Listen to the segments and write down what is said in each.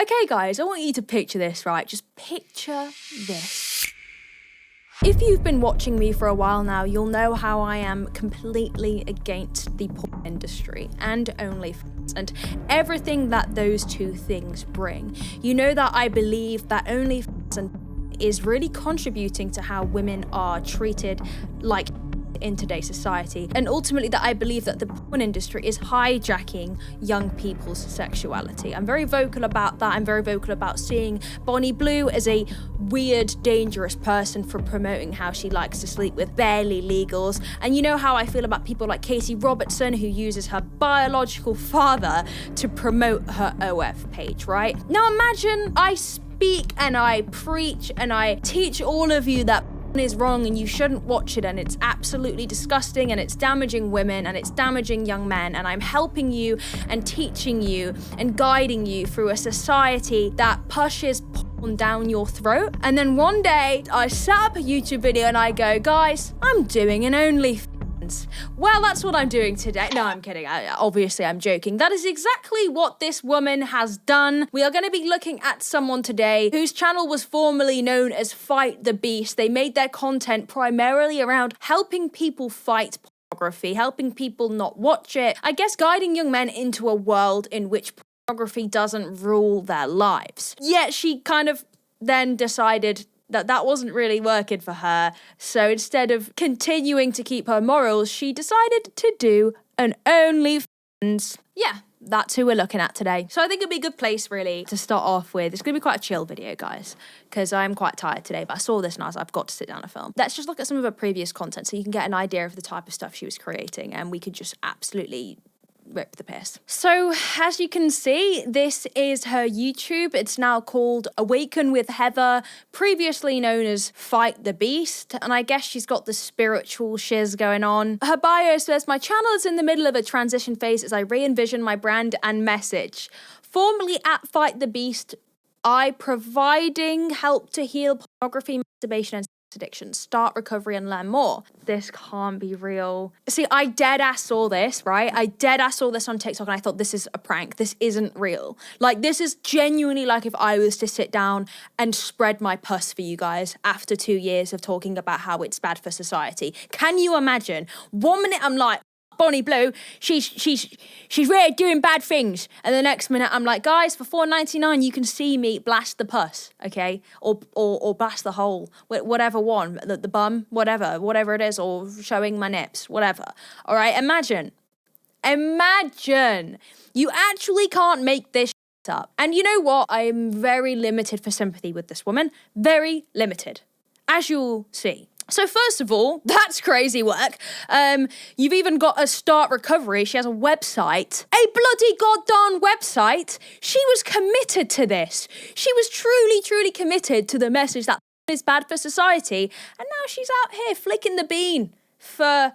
Okay, guys, I want you to picture this, right? Just picture this. If you've been watching me for a while now, you'll know how I am completely against the porn industry and OnlyFans and everything that those two things bring. You know that I believe that OnlyFans and is really contributing to how women are treated like in today's society, and ultimately that I believe that the porn industry is hijacking young people's sexuality. I'm very vocal about that. I'm very vocal about seeing Bonnie Blue as a weird, dangerous person for promoting how she likes to sleep with barely legals. And you know how I feel about people like Casey Robertson, who uses her biological father to promote her OF page, right? Now imagine I speak and I preach and I teach all of you that is wrong and you shouldn't watch it and it's absolutely disgusting and it's damaging women and it's damaging young men, and I'm helping you and teaching you and guiding you through a society that pushes porn down your throat. And then one day I set up a YouTube video and I go, guys, I'm doing an OnlyFans. Well, that's what I'm doing today. No, I'm kidding. Obviously, I'm joking. That is exactly what this woman has done. We are going to be looking at someone today whose channel was formerly known as Fight the Beast. They made their content primarily around helping people fight pornography, helping people not watch it. I guess guiding young men into a world in which pornography doesn't rule their lives. Yet she kind of then decided that wasn't really working for her. So instead of continuing to keep her morals, she decided to do an OnlyFans. Yeah, that's who we're looking at today. So I think it'd be a good place really to start off with. It's gonna be quite a chill video, guys, because I'm quite tired today, but I saw this and I was like, I've got to sit down and film. Let's just look at some of her previous content so you can get an idea of the type of stuff she was creating, and we could just absolutely rip the piss. So as you can see, this is her YouTube. It's now called Awaken with Heather, previously known as Fight the Beast, and I guess she's got the spiritual shiz going on. Her bio says, my channel is in the middle of a transition phase as I re-envision my brand and message. Formerly at Fight the Beast, I providing help to heal pornography, masturbation, and addiction, start recovery and learn more. This can't be real. See, I dead ass saw this, right? I dead ass saw this on TikTok and I thought, this is a prank. This isn't real. Like, this is genuinely like if I was to sit down and spread my pus for you guys after 2 years of talking about how it's bad for society. Can you imagine? 1 minute I'm like, Bonnie Blue, she's really doing bad things. And the next minute I'm like, guys, for $4.99 you can see me blast the pus, okay? Or blast the hole, whatever one, the bum, whatever it is, or showing my nips, whatever. All right, imagine. You actually can't make this up. And you know what? I am very limited for sympathy with this woman. Very limited, as you'll see. So first of all, that's crazy work. You've even got a Start Recovery. She has a website, a bloody goddamn website. She was committed to this. She was truly committed to the message that is bad for society. And now she's out here flicking the bean for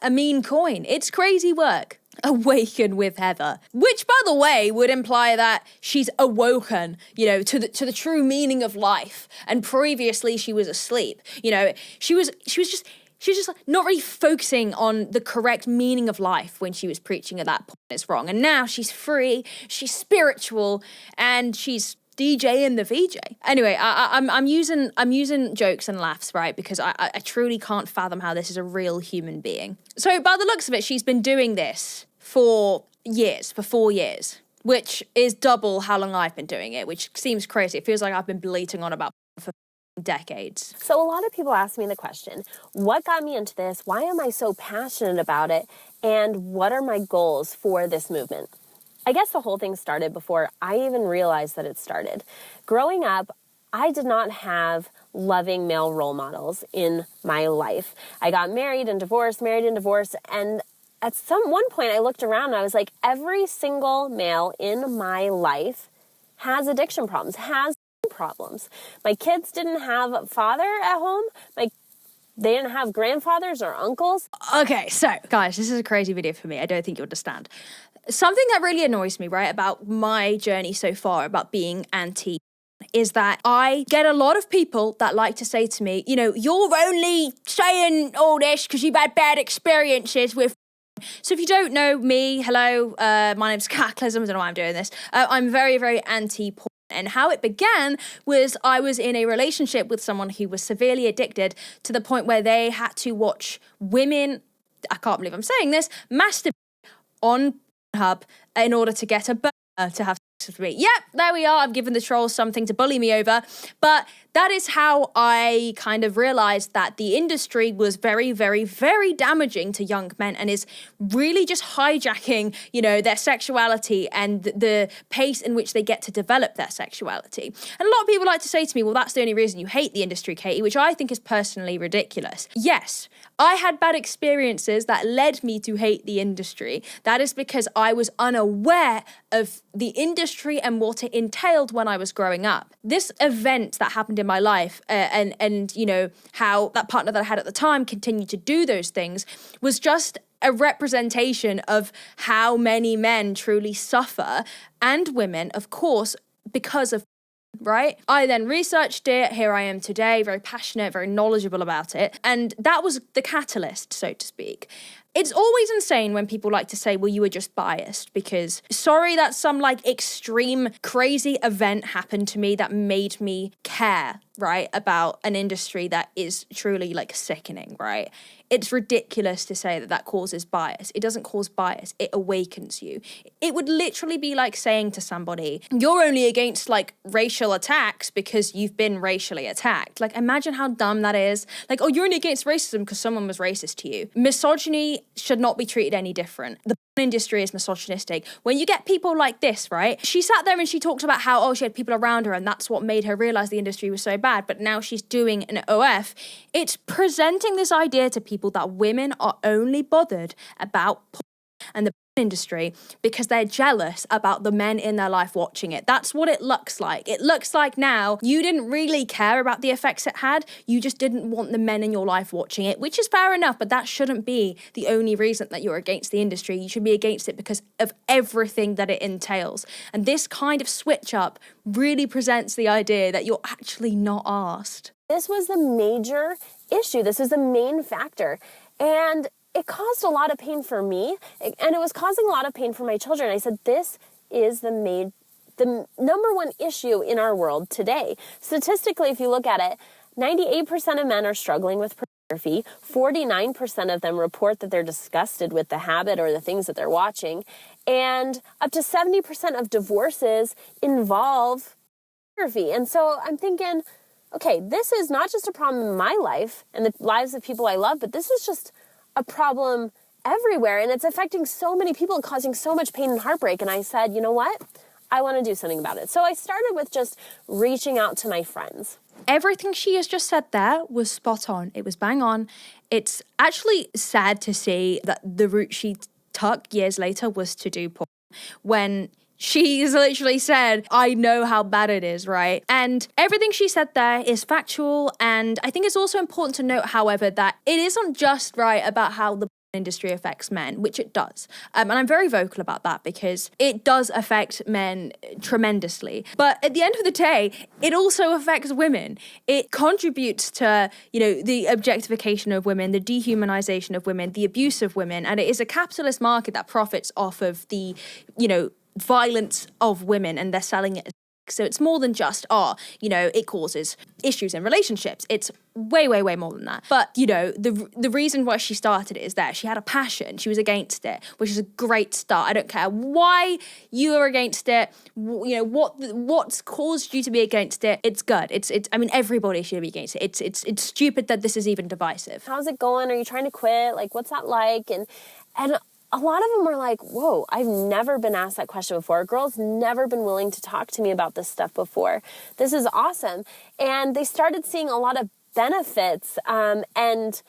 a mean coin. It's crazy work. Awaken with Heather, which by the way would imply that she's awoken, you know, to the true meaning of life, and previously she was asleep. You know, she was just not really focusing on the correct meaning of life when she was preaching at that point. It's wrong. And now she's free, she's spiritual, and she's DJ and the VJ. Anyway, I'm using jokes and laughs, right? Because I truly can't fathom how this is a real human being. So by the looks of it, she's been doing this for 4 years, which is double how long I've been doing it, which seems crazy. It feels like I've been bleating on about for decades. So a lot of people ask me the question, what got me into this? Why am I so passionate about it? And what are my goals for this movement? I guess the whole thing started before I even realized that it started. Growing up, I did not have loving male role models in my life. I got married and divorced, and at one point I looked around and I was like, every single male in my life has addiction problems, has problems. My kids didn't have a father at home. They didn't have grandfathers or uncles. Okay, so guys, this is a crazy video for me. I don't think you understand. Something that really annoys me, right, about my journey so far about being anti is that I get a lot of people that like to say to me, you know, you're only saying all this because you've had bad experiences with So if you don't know me, hello, my name's Cataclysm. I don't know why I'm doing this. I'm very, very anti-porn. And how it began was I was in a relationship with someone who was severely addicted to the point where they had to watch women, I can't believe I'm saying this, masturbate on Pornhub in order to get a burner to have sex with me. Yep, there we are. I've given the trolls something to bully me over. But that is how I kind of realized that the industry was very, very, very damaging to young men and is really just hijacking, their sexuality and the pace in which they get to develop their sexuality. And a lot of people like to say to me, well, that's the only reason you hate the industry, Katie, which I think is personally ridiculous. Yes, I had bad experiences that led me to hate the industry. That is because I was unaware of the industry and what it entailed when I was growing up. This event that happened in my life and how that partner that I had at the time continued to do those things was just a representation of how many men truly suffer, and women, of course, because of right? I then researched it. Here I am today, very passionate, very knowledgeable about it. And that was the catalyst, so to speak. It's always insane when people like to say, well, you were just biased because sorry that some extreme crazy event happened to me that made me care, right, about an industry that is truly sickening, right? It's ridiculous to say that causes bias. It doesn't cause bias. It awakens you. It would literally be like saying to somebody, you're only against racial attacks because you've been racially attacked. Imagine how dumb that is. Oh, you're only against racism because someone was racist to you. Misogyny should not be treated any different. The industry is misogynistic. When you get people like this, right? She sat there and she talked about how, she had people around her and that's what made her realize the industry was so bad. But now she's doing an OF. It's presenting this idea to people that women are only bothered about porn and the industry because they're jealous about the men in their life watching it. That's what it looks like. It looks like now you didn't really care about the effects it had. You just didn't want the men in your life watching it, which is fair enough, but that shouldn't be the only reason that you're against the industry. You should be against it because of everything that it entails. And this kind of switch up really presents the idea that you're actually not asked. This was the major issue. This was the main factor. And it caused a lot of pain for me, and it was causing a lot of pain for my children. I said, this is the number one issue in our world today. Statistically, if you look at it, 98% of men are struggling with pornography. 49% of them report that they're disgusted with the habit or the things that they're watching. And up to 70% of divorces involve pornography. And so I'm thinking, okay, this is not just a problem in my life and the lives of people I love, but this is just a problem everywhere, and it's affecting so many people and causing so much pain and heartbreak. And I said, you know what? I want to do something about it. So I started with just reaching out to my friends. Everything she has just said there was spot on. It was bang on. It's actually sad to see that the route she took years later was to do porn when she's literally said, I know how bad it is, right? And everything she said there is factual. And I think it's also important to note, however, that it isn't just right about how the industry affects men, which it does. And I'm very vocal about that because it does affect men tremendously. But at the end of the day, it also affects women. It contributes to, the objectification of women, the dehumanization of women, the abuse of women. And it is a capitalist market that profits off of the, violence of women, and they're selling it. So it's more than just, it causes issues in relationships. It's way, way, way more than that. But, the reason why she started it is that she had a passion. She was against it, which is a great start. I don't care why you are against it. What's caused you to be against it. It's good. It's. Everybody should be against it. It's stupid that this is even divisive. How's it going? Are you trying to quit? What's that like? And a lot of them were like, whoa, I've never been asked that question before. A girl's never been willing to talk to me about this stuff before. This is awesome. And they started seeing a lot of benefits. And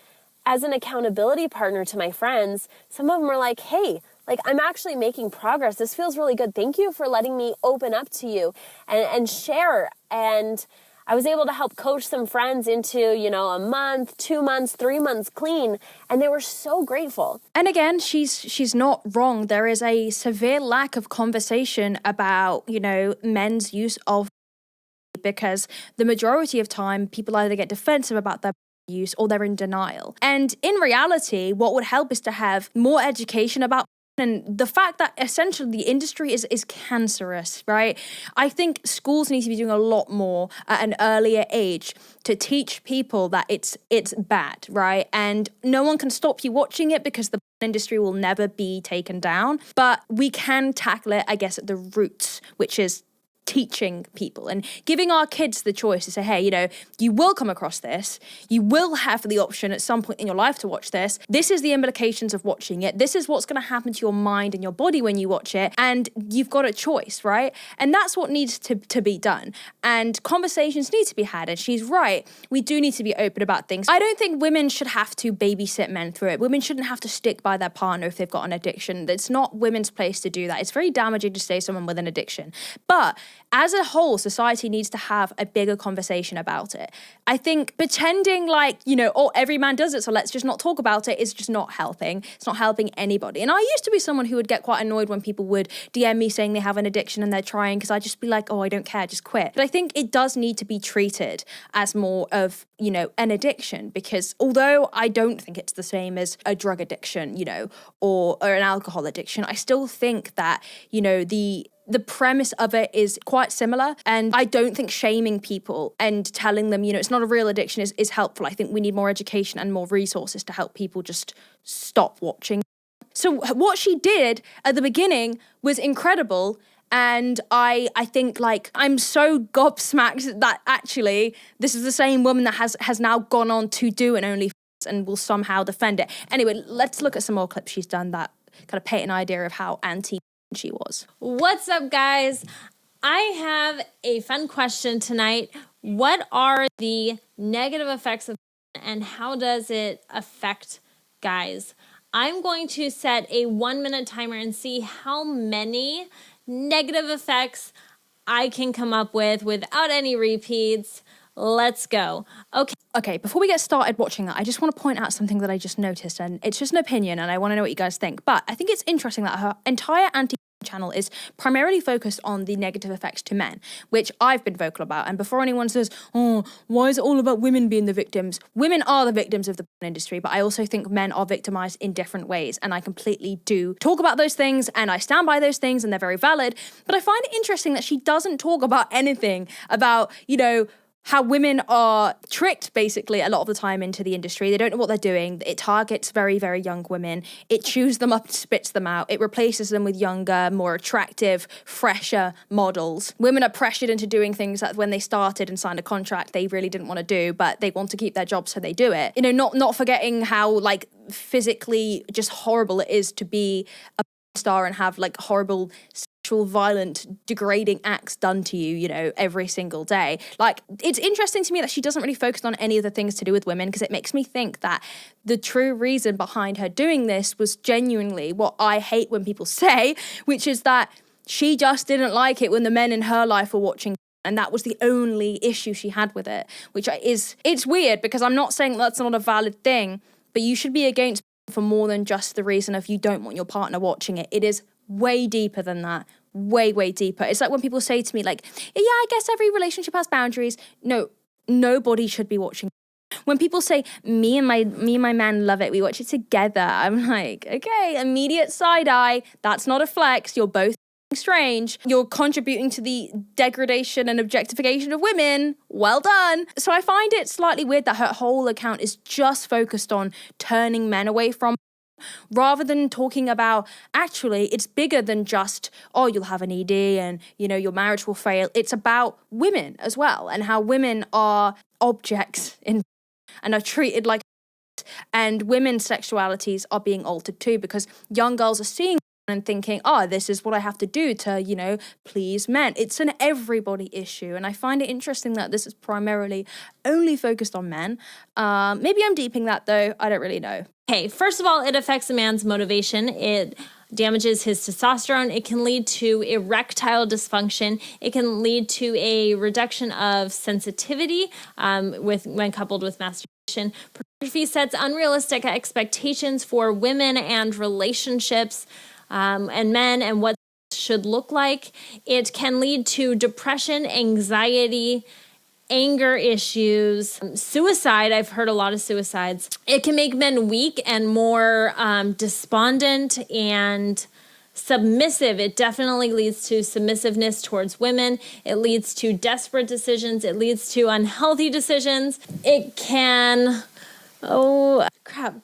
as an accountability partner to my friends, some of them were like, hey, I'm actually making progress. This feels really good. Thank you for letting me open up to you and share. And I was able to help coach some friends into, a month, 2 months, 3 months clean, and they were so grateful. And again, she's not wrong. There is a severe lack of conversation about, men's use of, because the majority of time people either get defensive about their use or they're in denial. And in reality, what would help is to have more education about and the fact that essentially the industry is cancerous, right? I think schools need to be doing a lot more at an earlier age to teach people that it's bad, right? And no one can stop you watching it because the industry will never be taken down. But we can tackle it, I guess, at the roots, which is teaching people and giving our kids the choice to say, hey, you will come across this. You will have the option at some point in your life to watch this. This is the implications of watching it. This is what's going to happen to your mind and your body when you watch it. And you've got a choice, right? And that's what needs to be done. And conversations need to be had. And she's right. We do need to be open about things. I don't think women should have to babysit men through it. Women shouldn't have to stick by their partner if they've got an addiction. It's not women's place to do that. It's very damaging to stay someone with an addiction. But as a whole, society needs to have a bigger conversation about it. I think pretending like, oh, every man does it, so let's just not talk about it is just not helping. It's not helping anybody. And I used to be someone who would get quite annoyed when people would DM me saying they have an addiction and they're trying, because I'd just be like, oh, I don't care, just quit. But I think it does need to be treated as more of, an addiction, because although I don't think it's the same as a drug addiction, or an alcohol addiction, I still think that, the premise of it is quite similar. And I don't think shaming people and telling them, it's not a real addiction is helpful. I think we need more education and more resources to help people just stop watching. So what she did at the beginning was incredible. And I think I'm so gobsmacked that actually this is the same woman that has now gone on to do an OnlyFans and will somehow defend it. Anyway, let's look at some more clips she's done that kind of paint an idea of how anti she was. What's up, guys? I have a fun question tonight. What are the negative effects of and how does it affect guys? I'm going to set a 1-minute timer and see how many negative effects I can come up with without any repeats. Let's go. Okay, before we get started watching that, I just want to point out something that I just noticed, and it's just an opinion, and I want to know what you guys think. But I think it's interesting that her entire channel is primarily focused on the negative effects to men, which I've been vocal about. And before anyone says, oh, why is it all about women being the victims? Women are the victims of the porn industry, but I also think men are victimized in different ways. And I completely do talk about those things, and I stand by those things, and they're very valid. But I find it interesting that she doesn't talk about anything about, how women are tricked basically a lot of the time into the industry. They don't know what they're doing. It targets very, very young women. It chews them up, spits them out. It replaces them with younger, more attractive, fresher models. Women are pressured into doing things that when they started and signed a contract, they really didn't want to do, but they want to keep their job, so they do it. Not forgetting how physically just horrible it is to be a star and have horrible violent, degrading acts done to you, every single day. It's interesting to me that she doesn't really focus on any of the things to do with women, because it makes me think that the true reason behind her doing this was genuinely what I hate when people say, which is that she just didn't like it when the men in her life were watching, and that was the only issue she had with it, it's weird, because I'm not saying that's not a valid thing, but you should be against for more than just the reason of you don't want your partner watching it. It is way deeper than that. Way, way deeper. It's like when people say to me yeah, I guess every relationship has boundaries. No, nobody should be watching. When people say, me and my man love it, we watch it together, I'm like, okay, immediate side eye. That's not a flex. You're both strange. You're contributing to the degradation and objectification of women. Well done. So I find it slightly weird that her whole account is just focused on turning men away from, rather than talking about, actually, it's bigger than just, oh, you'll have an ED and, your marriage will fail. It's about women as well, and how women are objects and are treated like, and women's sexualities are being altered too, because young girls are seeing and thinking, oh, this is what I have to do to, please men. It's an everybody issue. And I find it interesting that this is primarily only focused on men. Maybe I'm deeping that though. I don't really know. Okay, first of all, it affects a man's motivation. It damages his testosterone. It can lead to erectile dysfunction. It can lead to a reduction of sensitivity when coupled with masturbation. Pornography sets unrealistic expectations for women and relationships and men and what should look like. It can lead to depression, anxiety, anger issues, suicide. I've heard a lot of suicides. It can make men weak and more despondent and submissive. It definitely leads to submissiveness towards women. It leads to desperate decisions. It leads to unhealthy decisions. It can... Oh, crap.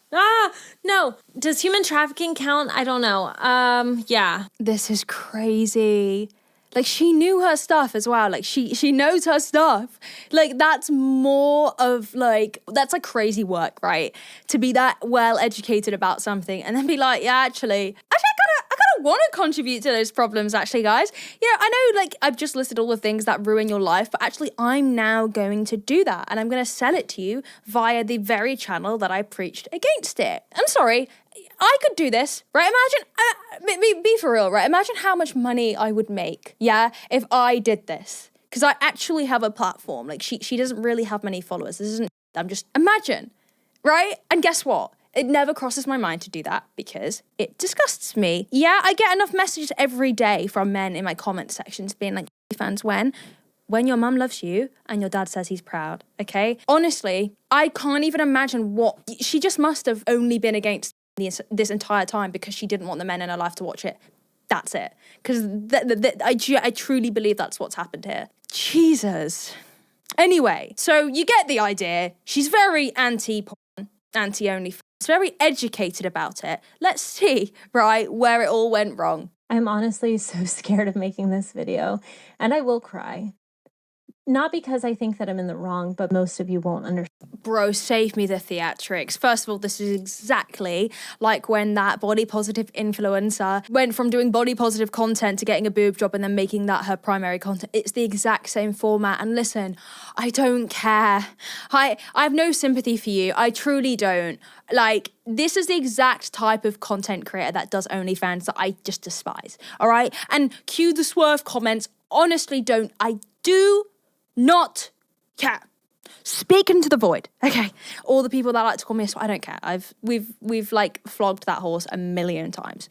No. Does human trafficking count? I don't know. Yeah. This is crazy. Like, she knew her stuff as well. Like, she knows her stuff. Like, that's more of, like, that's like crazy work, right? To be that well educated about something and then be like, yeah, actually, I kind of want to contribute to those problems, actually, guys. You know, I know, like, I've just listed all the things that ruin your life, but actually, I'm now going to do that. And I'm going to sell it to you via the very channel that I preached against it. I'm sorry. I could do this, right? Imagine, be for real, right? Imagine how much money I would make, yeah, if I did this. Because I actually have a platform. Like, she doesn't really have many followers. Imagine, right? And guess what? It never crosses my mind to do that because it disgusts me. Yeah, I get enough messages every day from men in my comment sections being like, fans, when your mum loves you and your dad says he's proud, okay? Honestly, I can't even imagine she just must have only been against this entire time because she didn't want the men in her life to watch it. That's it. Because I truly believe that's what's happened here. Jesus. Anyway, so you get the idea. She's very anti-porn, anti-OnlyFans, very educated about it. Let's see, right, where it all went wrong. I'm honestly so scared of making this video, and I will cry. Not because I think that I'm in the wrong, but most of you won't understand. Bro, save me the theatrics. First of all, this is exactly like when that body positive influencer went from doing body positive content to getting a boob job and then making that her primary content. It's the exact same format. And listen, I don't care. I have no sympathy for you. I truly don't. Like, this is the exact type of content creator that does OnlyFans that I just despise. All right? And cue the swerve comments. Honestly, I do not care. Speak into the void. Okay. All the people that like to call me a I don't care. We've like flogged that horse a million times.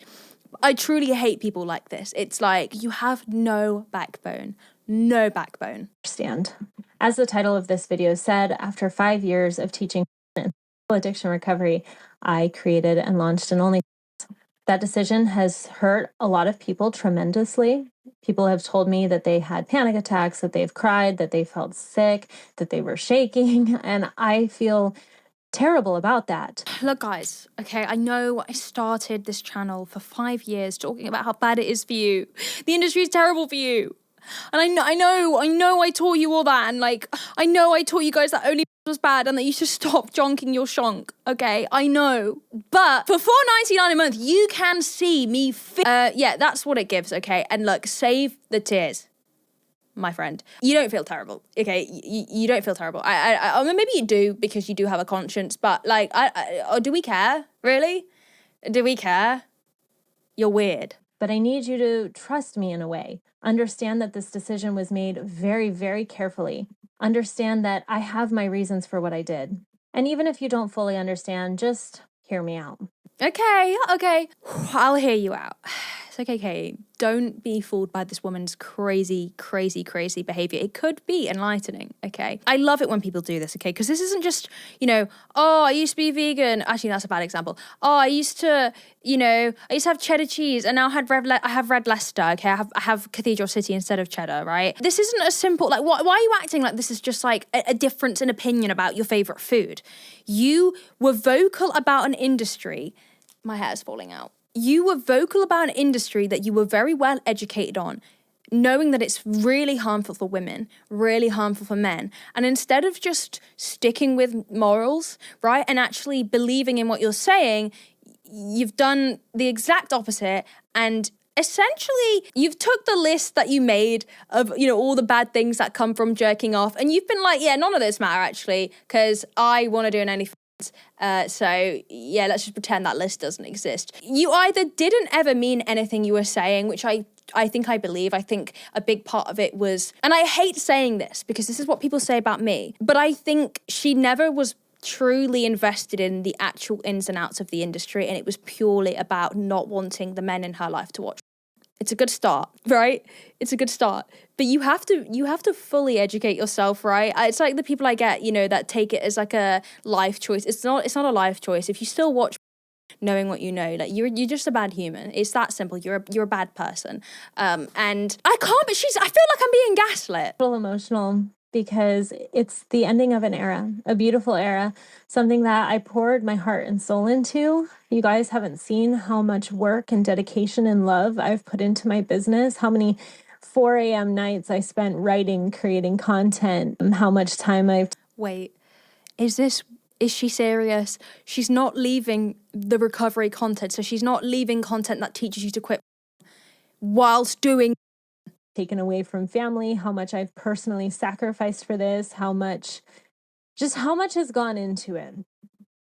I truly hate people like this. It's like you have no backbone. No backbone. Understand. As the title of this video said, after 5 years of teaching addiction recovery, I created and launched an OnlyFans. That decision has hurt a lot of people tremendously. People have told me that they had panic attacks, that they've cried, that they felt sick, that they were shaking, and I feel terrible about that. Look, guys, okay, I know I started this channel for 5 years talking about how bad it is for you. The industry is terrible for you. And I know I taught you all that, and like, I know I taught you guys that only was bad and that you should stop jonking your shonk, okay? I know. But for $4.99 a month, you can see me yeah, that's what it gives, okay? And look, save the tears, my friend. You don't feel terrible, okay? You don't feel terrible. I mean, maybe you do because you do have a conscience, but like, or do we care? Really? Do we care? You're weird. But I need you to trust me in a way. Understand that this decision was made very, very carefully. Understand that I have my reasons for what I did. And even if you don't fully understand, just hear me out. Okay. I'll hear you out. It's okay, Kate. Don't be fooled by this woman's crazy behavior. It could be enlightening, okay? I love it when people do this, okay? Because this isn't just, I used to be vegan. Actually, that's a bad example. I used to have cheddar cheese and now I have red Leicester, okay? I have Cathedral City instead of cheddar, right? This isn't a simple, like, why are you acting like this is just like a difference in opinion about your favorite food? You were vocal about an industry. My hair's falling out. You were vocal about an industry that you were very well educated on, knowing that it's really harmful for women, really harmful for men. And instead of just sticking with morals, right, and actually believing in what you're saying, you've done the exact opposite. And essentially, you've took the list that you made of, all the bad things that come from jerking off. And you've been like, yeah, none of this matter, actually, because I want to do an OnlyFans. So yeah, let's just pretend that list doesn't exist. You either didn't ever mean anything you were saying, which I think I believe. I think a big part of it was, and I hate saying this because this is what people say about me, but I think she never was truly invested in the actual ins and outs of the industry, and it was purely about not wanting the men in her life to watch. It's a good start, right? It's a good start. But you have to fully educate yourself, right? It's like the people I get, that take it as like a life choice. It's not a life choice. If you still watch knowing what you know, like you're just a bad human. It's that simple. You're a bad person. And I can't, but I feel like I'm being gaslit. A little emotional because it's the ending of an era, a beautiful era, something that I poured my heart and soul into. You guys haven't seen how much work and dedication and love I've put into my business, how many 4 a.m. nights I spent writing, creating content, how much time I've... Wait, is she serious? She's not leaving the recovery content, so she's not leaving content that teaches you to quit whilst doing... taken away from family, how much I've personally sacrificed for this, how much has gone into it.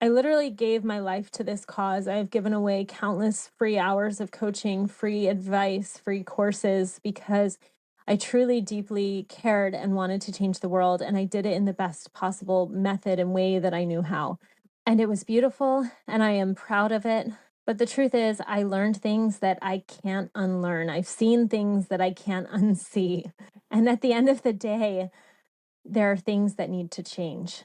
I literally gave my life to this cause. I've given away countless free hours of coaching, free advice, free courses, because I truly deeply cared and wanted to change the world. And I did it in the best possible method and way that I knew how. And it was beautiful, and I am proud of it. But the truth is, I learned things that I can't unlearn. I've seen things that I can't unsee. And at the end of the day, there are things that need to change.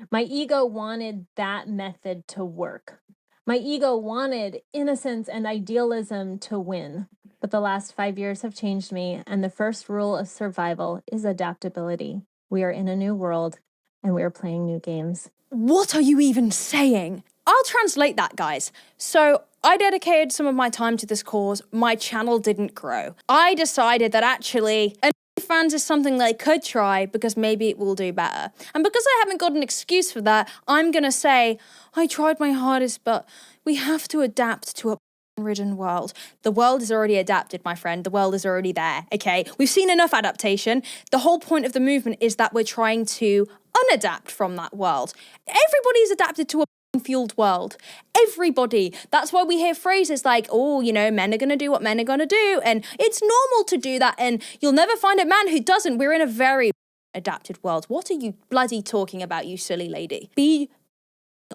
My ego wanted that method to work. My ego wanted innocence and idealism to win. But the last 5 years have changed me, and the first rule of survival is adaptability. We are in a new world, and we are playing new games. What are you even saying? I'll translate that, guys. So I dedicated some of my time to this cause. My channel didn't grow. I decided that actually OnlyFans is something that I could try because maybe it will do better. And because I haven't got an excuse for that, I'm going to say I tried my hardest, but we have to adapt to a ridden world. The world is already adapted, my friend. The world is already there, okay? We've seen enough adaptation. The whole point of the movement is that we're trying to unadapt from that world. Everybody's adapted to a fueled world. Everybody. That's why we hear phrases like, men are going to do what men are going to do. And it's normal to do that. And you'll never find a man who doesn't. We're in a very adapted world. What are you bloody talking about, you silly lady? Be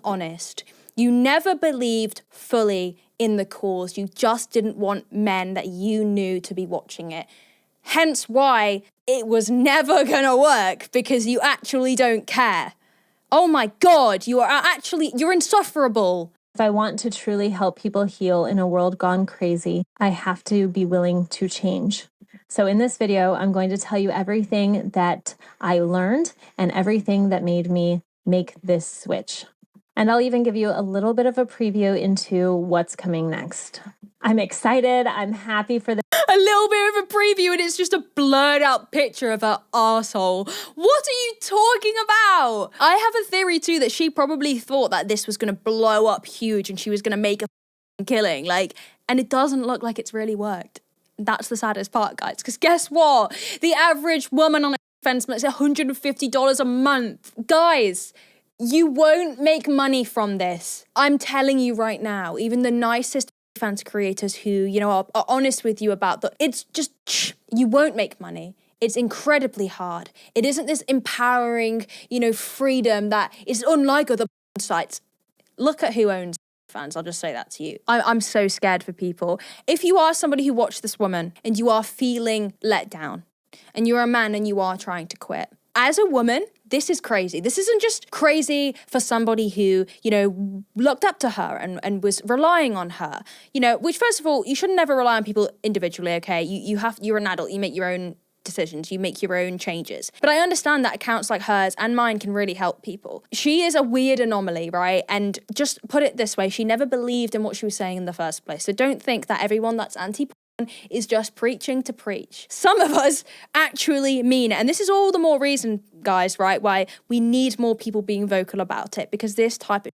honest. You never believed fully in the cause. You just didn't want men that you knew to be watching it. Hence why it was never going to work, because you actually don't care. Oh my God, you're insufferable. If I want to truly help people heal in a world gone crazy, I have to be willing to change. So in this video, I'm going to tell you everything that I learned and everything that made me make this switch. And I'll even give you a little bit of a preview into what's coming next. I'm excited. I'm happy for this. A little bit of a preview, and it's just a blurred out picture of her arsehole. What are you talking about? I have a theory too that she probably thought that this was going to blow up huge and she was going to make a killing. And it doesn't look like it's really worked. That's the saddest part, guys. Because guess what? The average woman on a fence makes $150 a month. Guys, you won't make money from this. I'm telling you right now, even the nicest fans creators who, are honest with you about that, it's just, you won't make money. It's incredibly hard. It isn't this empowering, freedom that is unlike other sites. Look at who owns fans. I'll just say that to you. I'm so scared for people. If you are somebody who watched this woman and you are feeling let down and you're a man and you are trying to quit, as a woman, this is crazy. This isn't just crazy for somebody who, looked up to her and was relying on her, which first of all, you should never rely on people individually, okay? You're an adult, you make your own decisions, you make your own changes. But I understand that accounts like hers and mine can really help people. She is a weird anomaly, right? And just put it this way, she never believed in what she was saying in the first place. So don't think that everyone that's anti is just preaching to preach. Some of us actually mean it. And this is all the more reason, guys, right, why we need more people being vocal about it, because this type of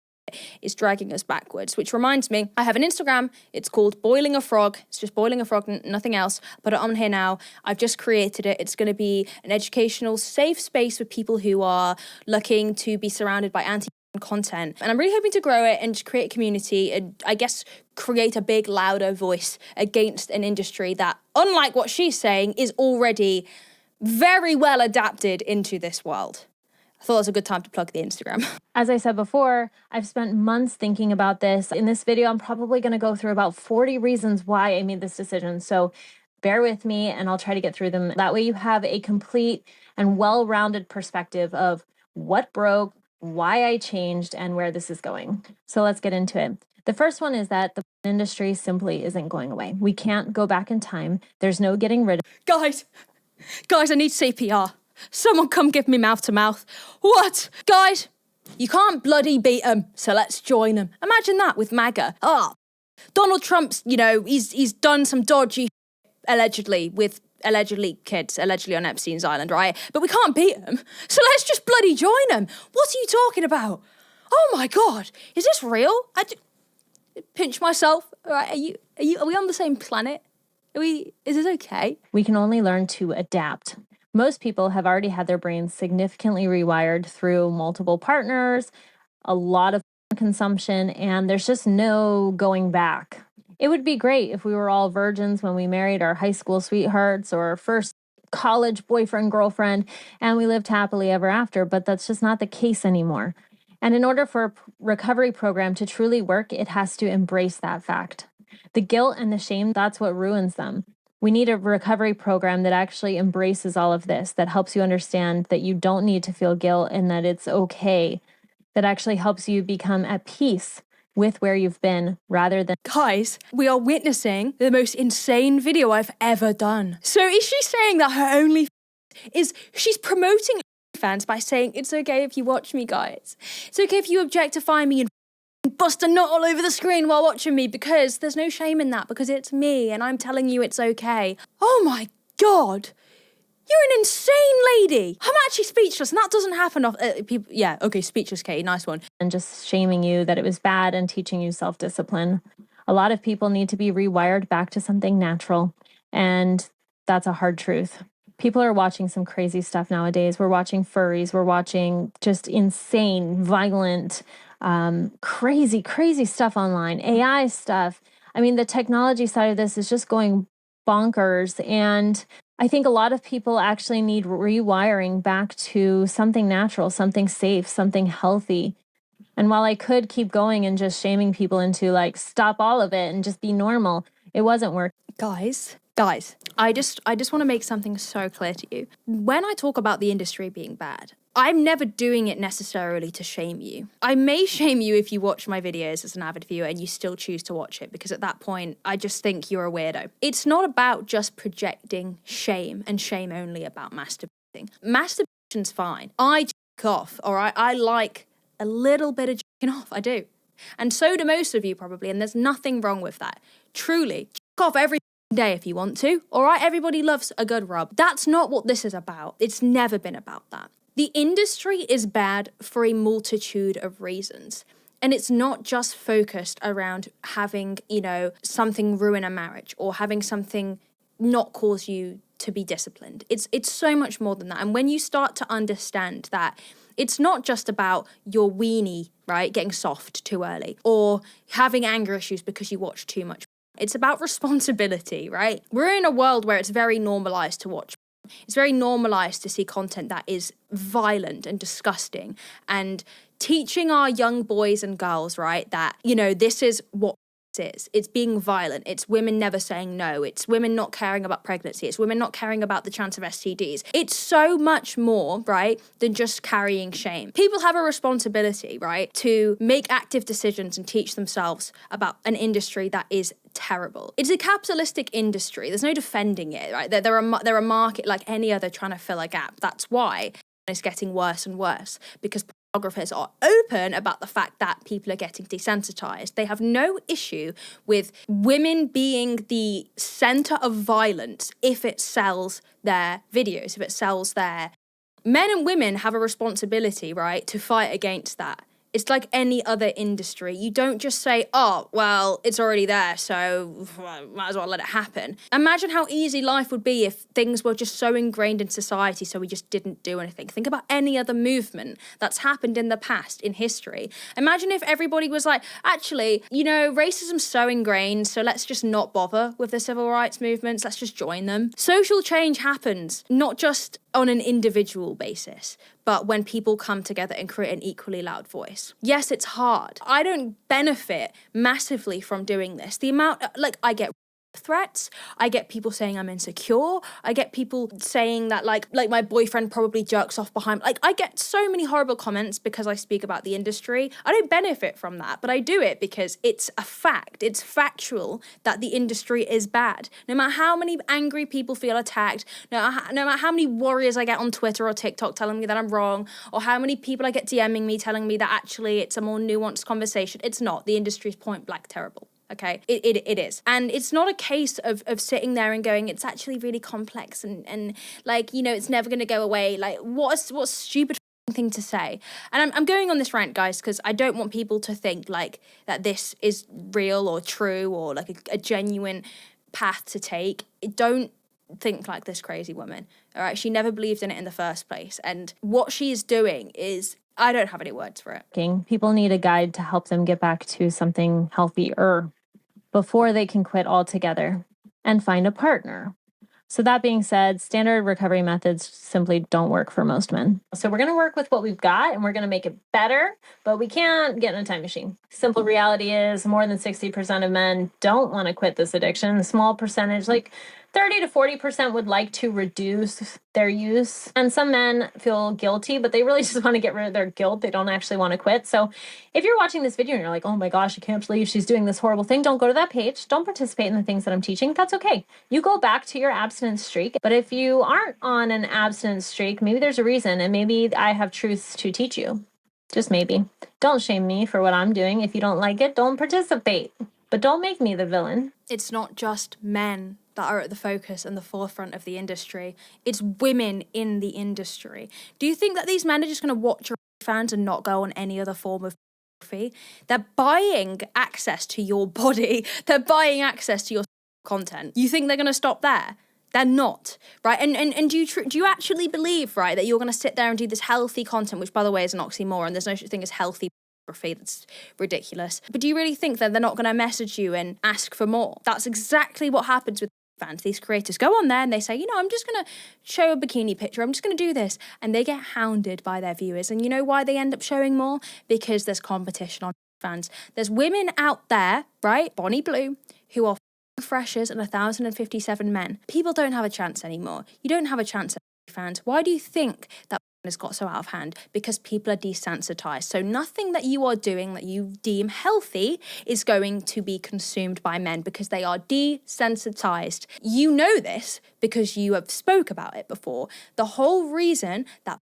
is dragging us backwards. Which reminds me, I have an Instagram. It's called Boiling a Frog. It's just Boiling a Frog, nothing else. Put it on here now. I've just created it. It's going to be an educational, safe space for people who are looking to be surrounded by content. And I'm really hoping to grow it and just create a community and I guess create a big, louder voice against an industry that, unlike what she's saying, is already very well adapted into this world. I thought it was a good time to plug the Instagram. As I said before, I've spent months thinking about this. In this video, I'm probably going to go through about 40 reasons why I made this decision. So bear with me and I'll try to get through them. That way you have a complete and well-rounded perspective of what broke, why I changed, and where this is going. So let's get into it. The first one is that the industry simply isn't going away. We can't go back in time. There's no getting rid of Guys, I need CPR. Someone come give me mouth to mouth. What? Guys, you can't bloody beat them, so let's join them. Imagine that with MAGA. Donald Trump's, he's done some dodgy allegedly with kids, allegedly on Epstein's Island, right? But we can't beat them, so let's just bloody join them. What are you talking about? Oh my God, is this real? Pinch myself. All right, are we on the same planet? Is this okay? We can only learn to adapt. Most people have already had their brains significantly rewired through multiple partners, a lot of consumption, and there's just no going back. It would be great if we were all virgins when we married our high school sweethearts or our first college boyfriend, girlfriend, and we lived happily ever after, but that's just not the case anymore. And in order for a recovery program to truly work, it has to embrace that fact. The guilt and the shame, that's what ruins them. We need a recovery program that actually embraces all of this, that helps you understand that you don't need to feel guilt and that it's okay, that actually helps you become at peace with where you've been rather than... Guys, we are witnessing the most insane video I've ever done. So is she saying that her only is she's promoting fans by saying it's okay if you watch me, guys. It's okay if you objectify me and bust a nut all over the screen while watching me, because there's no shame in that, because it's me and I'm telling you it's okay. Oh my God. You're an insane lady. I'm actually speechless, and that doesn't happen often. People, yeah, okay, speechless, Katie, nice one. And just shaming you that it was bad and teaching you self-discipline. A lot of people need to be rewired back to something natural, and that's a hard truth. People are watching some crazy stuff nowadays. We're watching furries. We're watching just insane, violent, crazy stuff online, AI stuff. I mean, the technology side of this is just going bonkers, and I think a lot of people actually need rewiring back to something natural, something safe, something healthy. And while I could keep going and just shaming people into like, stop all of it and just be normal, it wasn't working. Guys, I just want to make something so clear to you. When I talk about the industry being bad, I'm never doing it necessarily to shame you. I may shame you if you watch my videos as an avid viewer and you still choose to watch it, because at that point, I just think you're a weirdo. It's not about just projecting shame and shame only about masturbating. Masturbation's fine. I jack off, all right? I like a little bit of jacking off, I do. And so do most of you probably, and there's nothing wrong with that. Truly, jack off every day if you want to, all right? Everybody loves a good rub. That's not what this is about. It's never been about that. The industry is bad for a multitude of reasons. And it's not just focused around having, something ruin a marriage or having something not cause you to be disciplined. It's so much more than that. And when you start to understand that it's not just about your weenie, right, getting soft too early or having anger issues because you watch too much. It's about responsibility, right? We're in a world where it's very normalized to watch. It's very normalized to see content that is violent and disgusting, and teaching our young boys and girls, right, that, this is what it is. It's being violent. It's women never saying no. It's women not caring about pregnancy. It's women not caring about the chance of STDs. It's so much more, right, than just carrying shame. People have a responsibility, right, to make active decisions and teach themselves about an industry that is terrible. It's a capitalistic industry. There's no defending it, right? They're a market like any other trying to fill a gap. That's why it's getting worse and worse, because pornographers are open about the fact that people are getting desensitized. They have no issue with women being the center of violence if it sells their videos, if it sells their... Men and women have a responsibility, right, to fight against that. It's like any other industry. You don't just say, oh, well, it's already there, so might as well let it happen. Imagine how easy life would be if things were just so ingrained in society so we just didn't do anything. Think about any other movement that's happened in the past, in history. Imagine if everybody was like, actually, racism's so ingrained, so let's just not bother with the civil rights movements. Let's just join them. Social change happens, not just on an individual basis, but when people come together and create an equally loud voice. Yes, it's hard. I don't benefit massively from doing this. The amount, I get threats. I get people saying I'm insecure. I get people saying that like my boyfriend probably jerks off behind. Like, I get so many horrible comments because I speak about the industry. I don't benefit from that, but I do it because it's a fact. It's factual that the industry is bad. No matter how many angry people feel attacked, no matter how many warriors I get on Twitter or TikTok telling me that I'm wrong, or how many people I get DMing me telling me that actually it's a more nuanced conversation, it's not. The industry's point blank terrible. Okay, it is. And it's not a case of sitting there and going, it's actually really complex and like, you know, it's never going to go away. Like, what a stupid thing to say. And I'm going on this rant, guys, because I don't want people to think like that this is real or true or like a genuine path to take. Don't think like this crazy woman. All right, she never believed in it in the first place. And what she is doing is, I don't have any words for it. People need a guide to help them get back to something healthier before they can quit altogether and find a partner. So that being said, standard recovery methods simply don't work for most men. So we're going to work with what we've got and we're going to make it better, but we can't get in a time machine. Simple reality is more than 60% of men don't want to quit this addiction. A small percentage, like 30 to 40%, would like to reduce their use. And some men feel guilty, but they really just want to get rid of their guilt. They don't actually want to quit. So if you're watching this video and you're like, oh my gosh, I can't believe she's doing this horrible thing, don't go to that page. Don't participate in the things that I'm teaching. That's okay. You go back to your abstinence streak. But if you aren't on an abstinence streak, maybe there's a reason, and maybe I have truths to teach you. Just maybe. Don't shame me for what I'm doing. If you don't like it, don't participate. But don't make me the villain. It's not just men that are at the focus and the forefront of the industry. It's women in the industry. Do you think that these men are just going to watch your fans and not go on any other form of pornography? They're buying access to your body. They're buying access to your content. You think they're going to stop there? They're not, right? And do you actually believe, right, that you're going to sit there and do this healthy content, which, by the way, is an oxymoron. There's no such thing as healthy pornography. That's ridiculous. But do you really think that they're not going to message you and ask for more? That's exactly what happens with fans. These creators go on there and they say, you know, I'm just going to show a bikini picture. I'm just going to do this. And they get hounded by their viewers. And you know why they end up showing more? Because there's competition on fans. There's women out there, right? Bonnie Blue, who are freshers and 1,057 men. People don't have a chance anymore. You don't have a chance at fans. Why do you think that has got so out of hand? Because people are desensitized. So nothing that you are doing that you deem healthy is going to be consumed by men because they are desensitized. You know this because you have spoke about it before. The whole reason that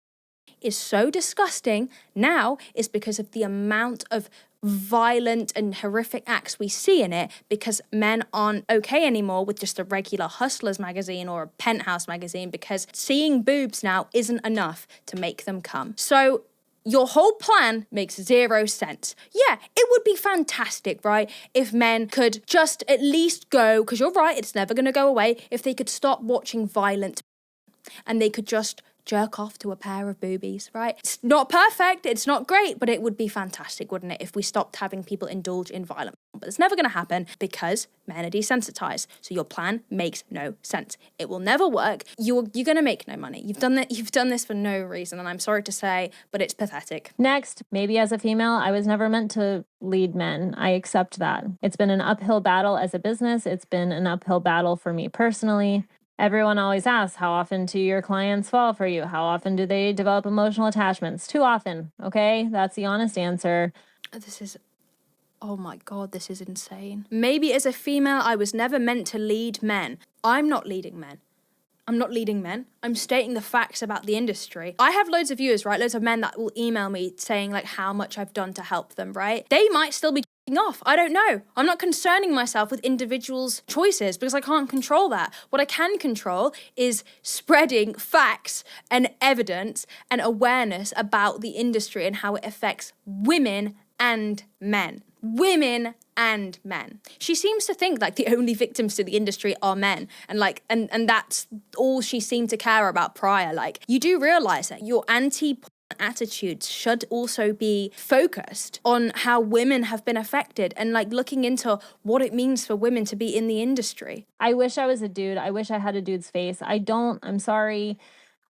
is so disgusting now is because of the amount of violent and horrific acts we see in it, because men aren't okay anymore with just a regular Hustlers magazine or a Penthouse magazine, because seeing boobs now isn't enough to make them come. So your whole plan makes zero sense. Yeah, it would be fantastic, right, if men could just at least go, because you're right, it's never going to go away, if they could stop watching violent and they could just jerk off to a pair of boobies, right? It's not perfect, it's not great, but it would be fantastic, wouldn't it, if we stopped having people indulge in violence? But it's never going to happen because men are desensitized. So your plan makes no sense. It will never work. You're going to make no money. You've done this for no reason, and I'm sorry to say, but it's pathetic. Next, maybe as a female, I was never meant to lead men. I accept that. It's been an uphill battle as a business. It's been an uphill battle for me personally. Everyone always asks, how often do your clients fall for you? How often do they develop emotional attachments? Too often, okay? That's the honest answer. Oh my God, this is insane. Maybe as a female, I was never meant to lead men. I'm not leading men. I'm stating the facts about the industry. I have loads of viewers, right? Loads of men that will email me saying like how much I've done to help them, right? They might still be off. I don't know. I'm not concerning myself with individuals' choices because I can't control that. What I can control is spreading facts and evidence and awareness about the industry and how it affects women and men. Women and men. She seems to think like the only victims to the industry are men, and like and that's all she seemed to care about prior. Like, you do realize that your attitudes should also be focused on how women have been affected and like looking into what it means for women to be in the industry. I wish I was a dude. I wish I had a dude's face. I don't. I'm sorry.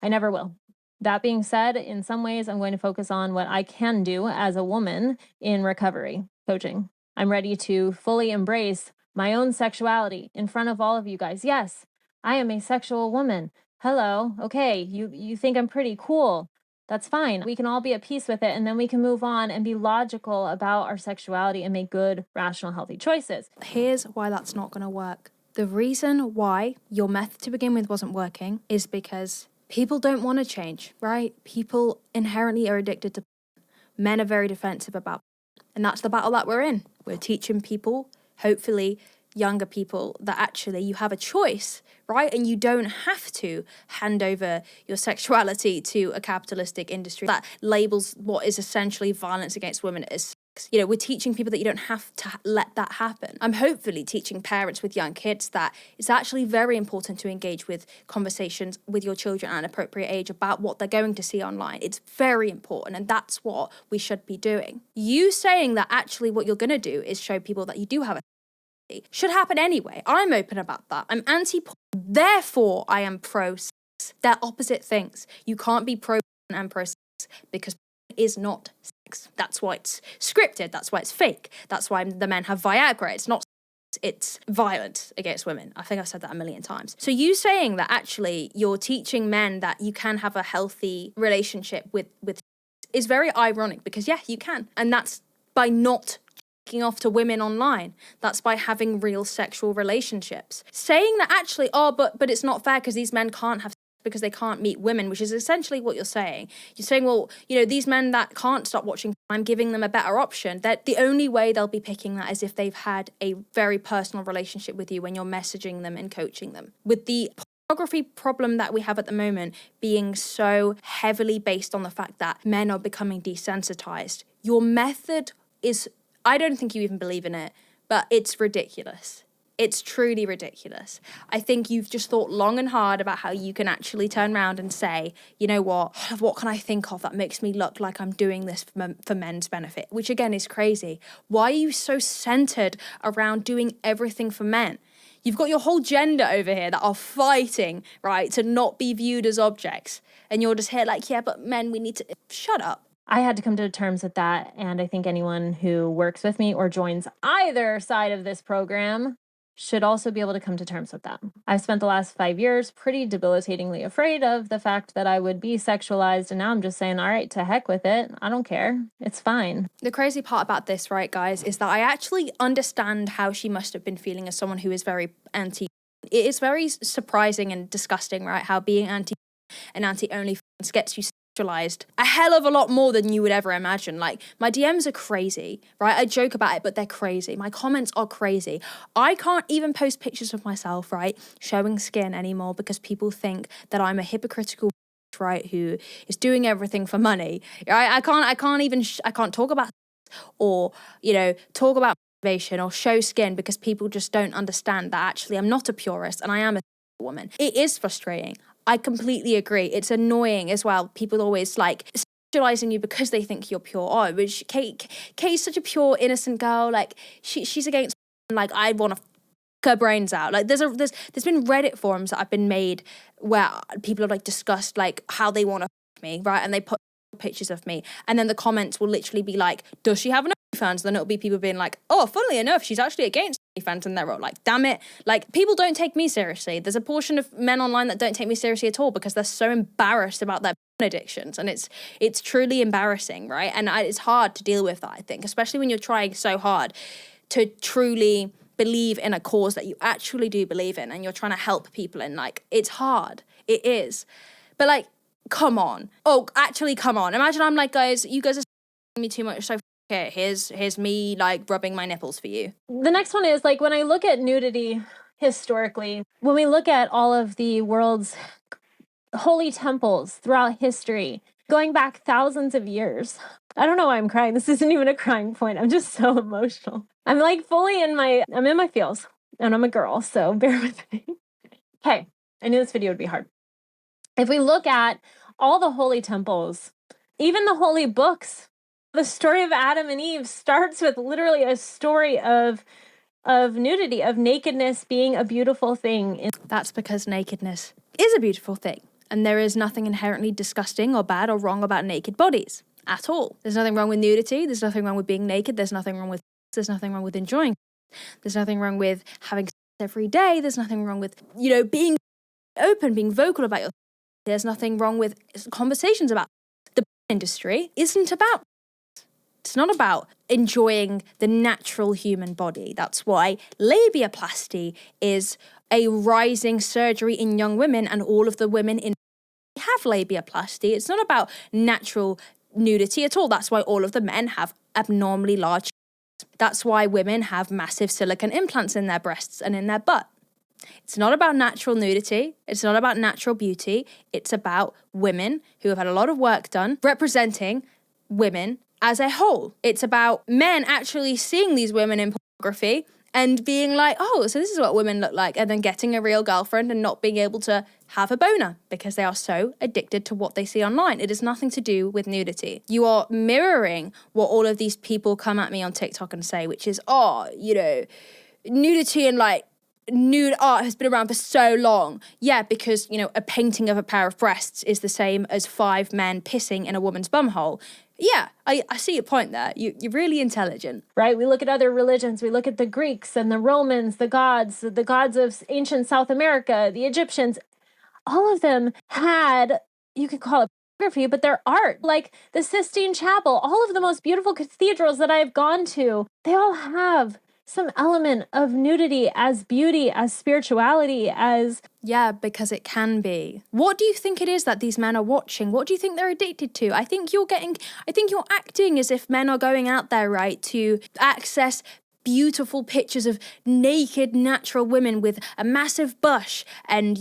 I never will. That being said, in some ways, I'm going to focus on what I can do as a woman in recovery coaching. I'm ready to fully embrace my own sexuality in front of all of you guys. Yes, I am a sexual woman. Hello. Okay, you think I'm pretty cool. That's fine. We can all be at peace with it, and then we can move on and be logical about our sexuality and make good, rational, healthy choices. Here's why that's not going to work. The reason why your method to begin with wasn't working is because people don't want to change, right? People inherently are addicted to men are very defensive about and that's the battle that we're in. We're teaching people, hopefully younger people, that actually you have a choice, right? And you don't have to hand over your sexuality to a capitalistic industry that labels what is essentially violence against women as sex. You know, we're teaching people that you don't have to let that happen. I'm hopefully teaching parents with young kids that it's actually very important to engage with conversations with your children at an appropriate age about what they're going to see online. It's very important, and that's what we should be doing. You saying that actually what you're going to do is show people that you do have a should happen anyway. I'm open about that. I'm anti-porn, therefore I am pro-sex. They're opposite things. You can't be pro and pro-sex because it is not sex. That's why it's scripted. That's why it's fake. That's why the men have Viagra. It's not sex, it's violence against women. I think I've said that a million times. So you saying that actually you're teaching men that you can have a healthy relationship with is very ironic because yeah, you can. And that's by not off to women online. That's by having real sexual relationships. Saying that actually, but it's not fair because these men can't have sex because they can't meet women, which is essentially what you're saying. You're saying, well, you know, these men that can't stop watching, I'm giving them a better option. That the only way they'll be picking that is if they've had a very personal relationship with you when you're messaging them and coaching them. With the pornography problem that we have at the moment being so heavily based on the fact that men are becoming desensitized, your method is, I don't think you even believe in it, but it's ridiculous. It's truly ridiculous. I think you've just thought long and hard about how you can actually turn around and say, you know what can I think of that makes me look like I'm doing this for men's benefit, which again is crazy. Why are you so centered around doing everything for men? You've got your whole gender over here that are fighting, right, to not be viewed as objects. And you're just here like, yeah, but men, we need to... Shut up. I had to come to terms with that, and I think anyone who works with me or joins either side of this program should also be able to come to terms with that. I've spent the last 5 years pretty debilitatingly afraid of the fact that I would be sexualized, and now I'm just saying, all right, to heck with it. I don't care. It's fine. The crazy part about this, right, guys, is that I actually understand how she must have been feeling as someone who is very anti. It is very surprising and disgusting, right, how being anti and anti-OnlyFans gets you sexualized a hell of a lot more than you would ever imagine. Like, my DMs are crazy, right? I joke about it, but they're crazy. My comments are crazy. I can't even post pictures of myself, right, showing skin anymore because people think that I'm a hypocritical bitch, right, who is doing everything for money. Right? I can't talk about or, you know, talk about motivation or show skin because people just don't understand that actually I'm not a purist and I am a woman. It is frustrating. I completely agree. It's annoying as well. People always like sexualizing you because they think you're pure. Oh, which Kate's such a pure, innocent girl. Like she's against. Like I want to f her brains out. Like there's been Reddit forums that have been made where people have like discussed like how they want to f me, right? And they put pictures of me, and then the comments will literally be like, "Does she have an OnlyFans?" Then it'll be people being like, "Oh, funnily enough, she's actually against OnlyFans," and they're all like, "Damn it!" Like people don't take me seriously. There's a portion of men online that don't take me seriously at all because they're so embarrassed about their addictions, and it's truly embarrassing, right? And it's hard to deal with that, I think, especially when you're trying so hard to truly believe in a cause that you actually do believe in, and you're trying to help people, and like it's hard. It is, but like. Come on. Oh, actually, come on. Imagine I'm like, guys, you guys are me too much, so here, here's me like rubbing my nipples for you. The next one is like when I look at nudity historically, when we look at all of the world's holy temples throughout history, going back thousands of years. I don't know why I'm crying. This isn't even a crying point. I'm just so emotional. I'm like fully I'm in my feels, and I'm a girl, so bear with me. Okay, I knew this video would be hard. If we look at all the holy temples, even the holy books, the story of Adam and Eve starts with literally a story of nudity, of nakedness being a beautiful thing. That's because nakedness is a beautiful thing, and there is nothing inherently disgusting or bad or wrong about naked bodies at all. There's nothing wrong with nudity. There's nothing wrong with being naked. There's nothing wrong with enjoying. There's nothing wrong with having sex every day. There's nothing wrong with, being open, being vocal about your. There's nothing wrong with conversations about the industry. Isn't about. It's not about enjoying the natural human body. That's why labiaplasty is a rising surgery in young women, and all of the women in have labiaplasty. It's not about natural nudity at all. That's why all of the men have abnormally large. That's why women have massive silicone implants in their breasts and in their butt. It's not about natural nudity. It's not about natural beauty. It's about women who have had a lot of work done representing women as a whole. It's about men actually seeing these women in pornography and being like, oh, so this is what women look like, and then getting a real girlfriend and not being able to have a boner because they are so addicted to what they see online. It has nothing to do with nudity. You are mirroring what all of these people come at me on TikTok and say, which is, nudity and nude art has been around for so long. Yeah, because, a painting of a pair of breasts is the same as 5 men pissing in a woman's bumhole. Yeah, I see your point there. You're really intelligent. Right? We look at other religions. We look at the Greeks and the Romans, the gods of ancient South America, the Egyptians. All of them had, you could call it pornography, but they're art. Like the Sistine Chapel, all of the most beautiful cathedrals that I've gone to, they all have some element of nudity as beauty, as spirituality, as... Yeah, because it can be. What do you think it is that these men are watching? What do you think they're addicted to? I think you're acting as if men are going out there, right, to access beautiful pictures of naked, natural women with a massive bush and,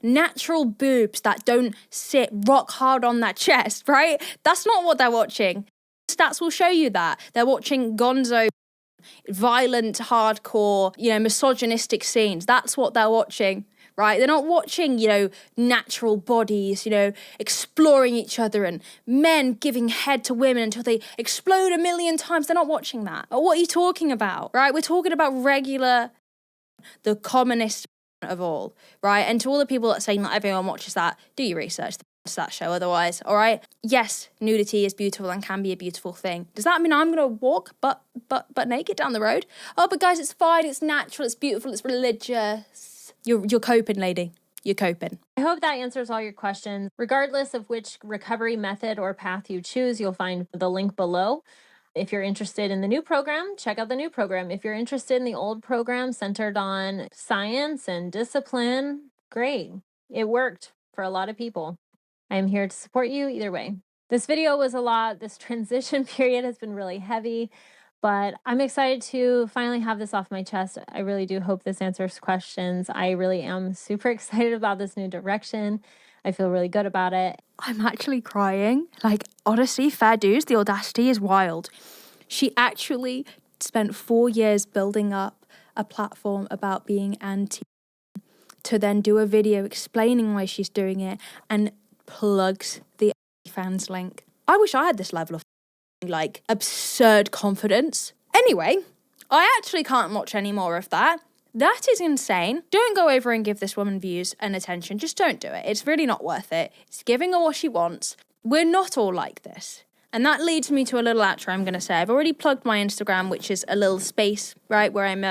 natural boobs that don't sit rock hard on that chest, right? That's not what they're watching. Stats will show you that. They're watching gonzo, violent, hardcore, misogynistic scenes. That's what they're watching, right? They're not watching, natural bodies, exploring each other and men giving head to women until they explode a million times. They're not watching that. But what are you talking about, right? We're talking about the commonest of all, right? And to all the people that say not everyone watches that, do your research. That show otherwise, all right? Yes, nudity is beautiful and can be a beautiful thing. Does that mean I'm gonna walk but naked down the road? Oh, but guys, it's fine, it's natural, it's beautiful, it's religious. You're coping, lady. You're coping. I hope that answers all your questions. Regardless of which recovery method or path you choose, you'll find the link below. If you're interested in the new program, check out the new program. If you're interested in the old program centered on science and discipline, great. It worked for a lot of people. I'm here to support you either way. This video was a lot. This transition period has been really heavy, but I'm excited to finally have this off my chest. I really do hope this answers questions. I really am super excited about this new direction. I feel really good about it. I'm actually crying. Honestly, fair dues, the audacity is wild. She actually spent 4 years building up a platform about being anti to then do a video explaining why she's doing it and plugs the fans link. I wish I had this level of absurd confidence. Anyway, I actually can't watch any more of that. That is insane. Don't go over and give this woman views and attention. Just don't do it. It's really not worth it. It's giving her what she wants. We're not all like this. And that leads me to a little outro I'm going to say. I've already plugged my Instagram, which is a little space, right, where I'm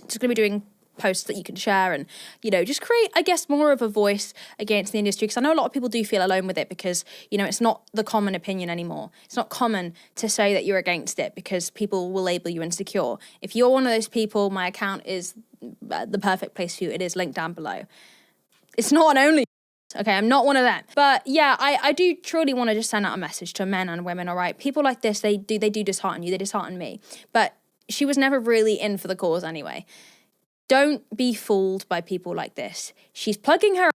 just going to be doing posts that you can share and, just create, I guess, more of a voice against the industry. Because I know a lot of people do feel alone with it because, it's not the common opinion anymore. It's not common to say that you're against it because people will label you insecure. If you're one of those people, my account is the perfect place for you. It is linked down below. It's not an only. Okay, I'm not one of them. But yeah, I do truly want to just send out a message to men and women, all right? People like this, they do dishearten you. They dishearten me. But she was never really in for the cause anyway. Don't be fooled by people like this. She's plugging her.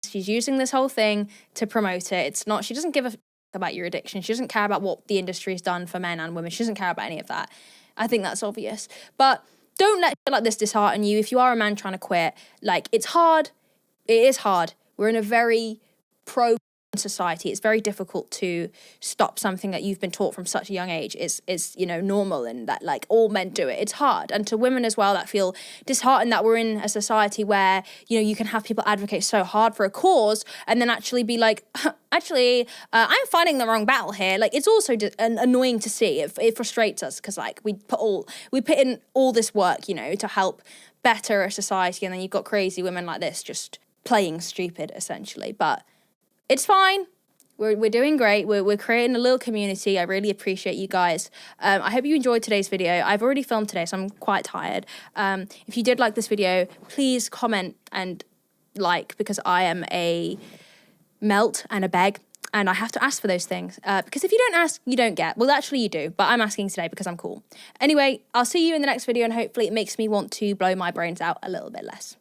She's using this whole thing to promote it. It's not, she doesn't give a about your addiction. She doesn't care about what the industry has done for men and women. She doesn't care about any of that. I think that's obvious. But don't let shit like this dishearten you. If you are a man trying to quit, it's hard. It is hard. We're in a very pro society, it's very difficult to stop something that you've been taught from such a young age is you know, normal, and that like all men do it. It's hard. And to women as well that feel disheartened that we're in a society where, you know, you can have people advocate so hard for a cause and then actually be like, actually, I'm fighting the wrong battle here. Like, it's also annoying to see. It frustrates us because like we put in all this work, you know, to help better a society, and then you've got crazy women like this just playing stupid essentially. But it's fine. We're doing great. We're creating a little community. I really appreciate you guys. I hope you enjoyed today's video. I've already filmed today, so I'm quite tired. If you did like this video, please comment and like, because I am a melt and a beg, and I have to ask for those things. Because if you don't ask, you don't get. Well, actually you do, but I'm asking today because I'm cool. Anyway, I'll see you in the next video, and hopefully it makes me want to blow my brains out a little bit less.